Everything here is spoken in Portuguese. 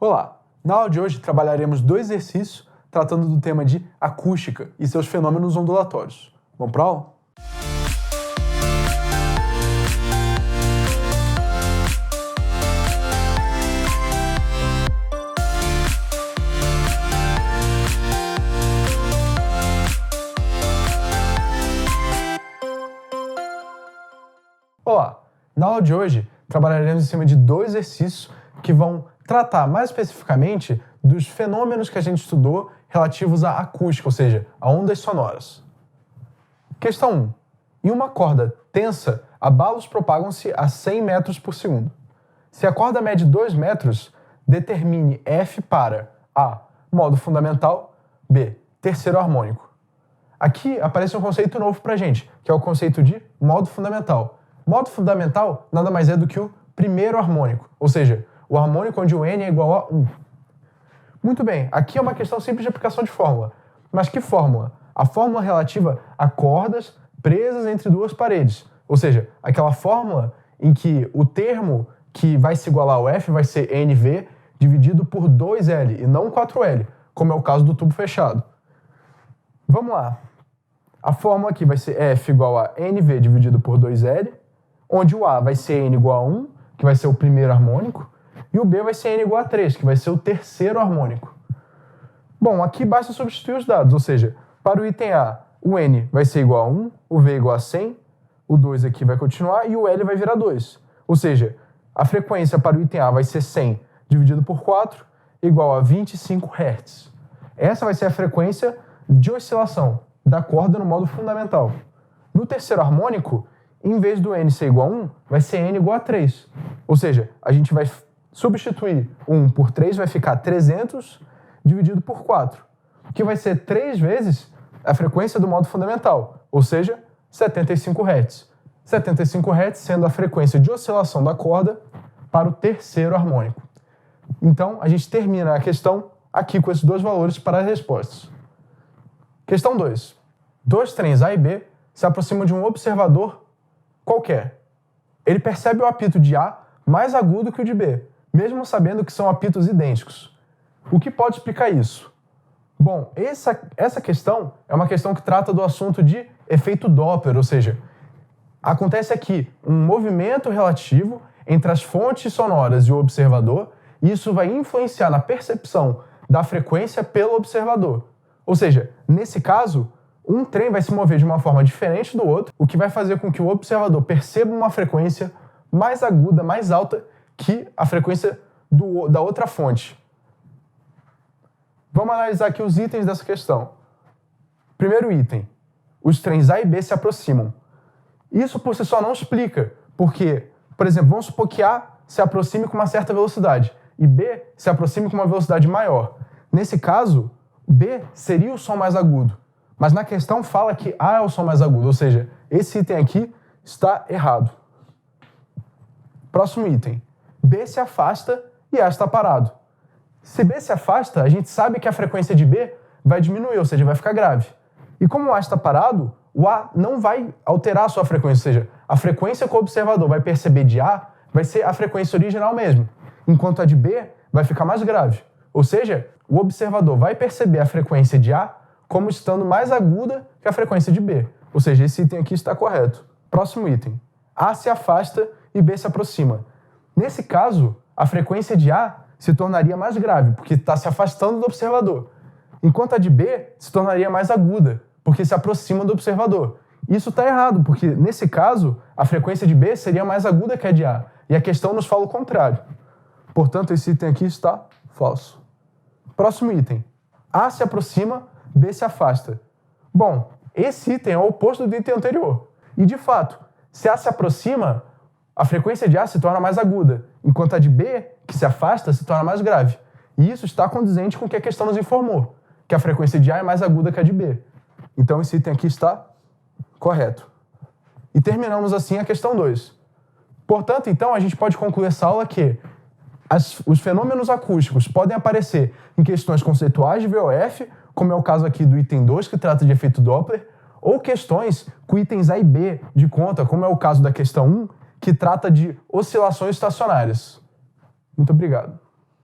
Olá! Na aula de hoje trabalharemos dois exercícios tratando do tema de acústica e seus fenômenos ondulatórios. Vamos para a aula? Olá! Na aula de hoje trabalharemos em cima de dois exercícios que vão tratar mais especificamente dos fenômenos que a gente estudou relativos à acústica, ou seja, a ondas sonoras. Questão 1. Em uma corda tensa, abalos propagam-se a 100 metros por segundo. Se a corda mede 2 metros, determine F para A. Modo fundamental, B. Terceiro harmônico. Aqui aparece um conceito novo para a gente, que é o conceito de modo fundamental. Modo fundamental nada mais é do que o primeiro harmônico, ou seja, o harmônico onde o N é igual a 1. Muito bem, aqui é uma questão simples de aplicação de fórmula. Mas que fórmula? A fórmula relativa a cordas presas entre duas paredes. Ou seja, aquela fórmula em que o termo que vai se igualar ao F vai ser NV dividido por 2L e não 4L, como é o caso do tubo fechado. Vamos lá. A fórmula aqui vai ser F igual a NV dividido por 2L, onde o A vai ser N igual a 1, que vai ser o primeiro harmônico, e o B vai ser N igual a 3, que vai ser o terceiro harmônico. Bom, aqui basta substituir os dados, ou seja, para o item A, o N vai ser igual a 1, o V igual a 100, o 2 aqui vai continuar e o L vai virar 2. Ou seja, a frequência para o item A vai ser 100 dividido por 4, igual a 25 Hz. Essa vai ser a frequência de oscilação da corda no modo fundamental. No terceiro harmônico, em vez do N ser igual a 1, vai ser N igual a 3. Ou seja, a gente vai substituir 1 por 3, vai ficar 300 dividido por 4, que vai ser 3 vezes a frequência do modo fundamental, ou seja, 75 Hz. 75 Hz sendo a frequência de oscilação da corda para o terceiro harmônico. Então, a gente termina a questão aqui com esses dois valores para as respostas. Questão 2. Dois trens A e B se aproximam de um observador qualquer. Ele percebe o apito de A mais agudo que o de B, mesmo sabendo que são apitos idênticos. O que pode explicar isso? Bom, essa questão é uma questão que trata do assunto de efeito Doppler, ou seja, acontece aqui um movimento relativo entre as fontes sonoras e o observador, e isso vai influenciar na percepção da frequência pelo observador. Ou seja, nesse caso, um trem vai se mover de uma forma diferente do outro, o que vai fazer com que o observador perceba uma frequência mais aguda, mais alta que a frequência da outra fonte. Vamos analisar aqui os itens dessa questão. Primeiro item, os trens A e B se aproximam. Isso por si só não explica, porque, por exemplo, vamos supor que A se aproxime com uma certa velocidade e B se aproxime com uma velocidade maior. Nesse caso, B seria o som mais agudo, mas na questão fala que A é o som mais agudo, ou seja, esse item aqui está errado. Próximo item. B se afasta e A está parado. Se B se afasta, a gente sabe que a frequência de B vai diminuir, ou seja, vai ficar grave. E como o A está parado, o A não vai alterar a sua frequência, ou seja, a frequência que o observador vai perceber de A vai ser a frequência original mesmo, enquanto a de B vai ficar mais grave. Ou seja, o observador vai perceber a frequência de A como estando mais aguda que a frequência de B. Ou seja, esse item aqui está correto. Próximo item. A se afasta e B se aproxima. Nesse caso, a frequência de A se tornaria mais grave, porque está se afastando do observador, enquanto a de B se tornaria mais aguda, porque se aproxima do observador. Isso está errado, porque nesse caso, a frequência de B seria mais aguda que a de A, e a questão nos fala o contrário. Portanto, esse item aqui está falso. Próximo item. A se aproxima, B se afasta. Bom, esse item é o oposto do item anterior. E, de fato, se A se aproxima, a frequência de A se torna mais aguda, enquanto a de B, que se afasta, se torna mais grave. E isso está condizente com o que a questão nos informou, que a frequência de A é mais aguda que a de B. Então, esse item aqui está correto. E terminamos assim a questão 2. Portanto, então, a gente pode concluir essa aula que os fenômenos acústicos podem aparecer em questões conceituais de VOF, como é o caso aqui do item 2, que trata de efeito Doppler, ou questões com itens A e B de conta, como é o caso da questão 1, que trata de oscilações estacionárias. Muito obrigado.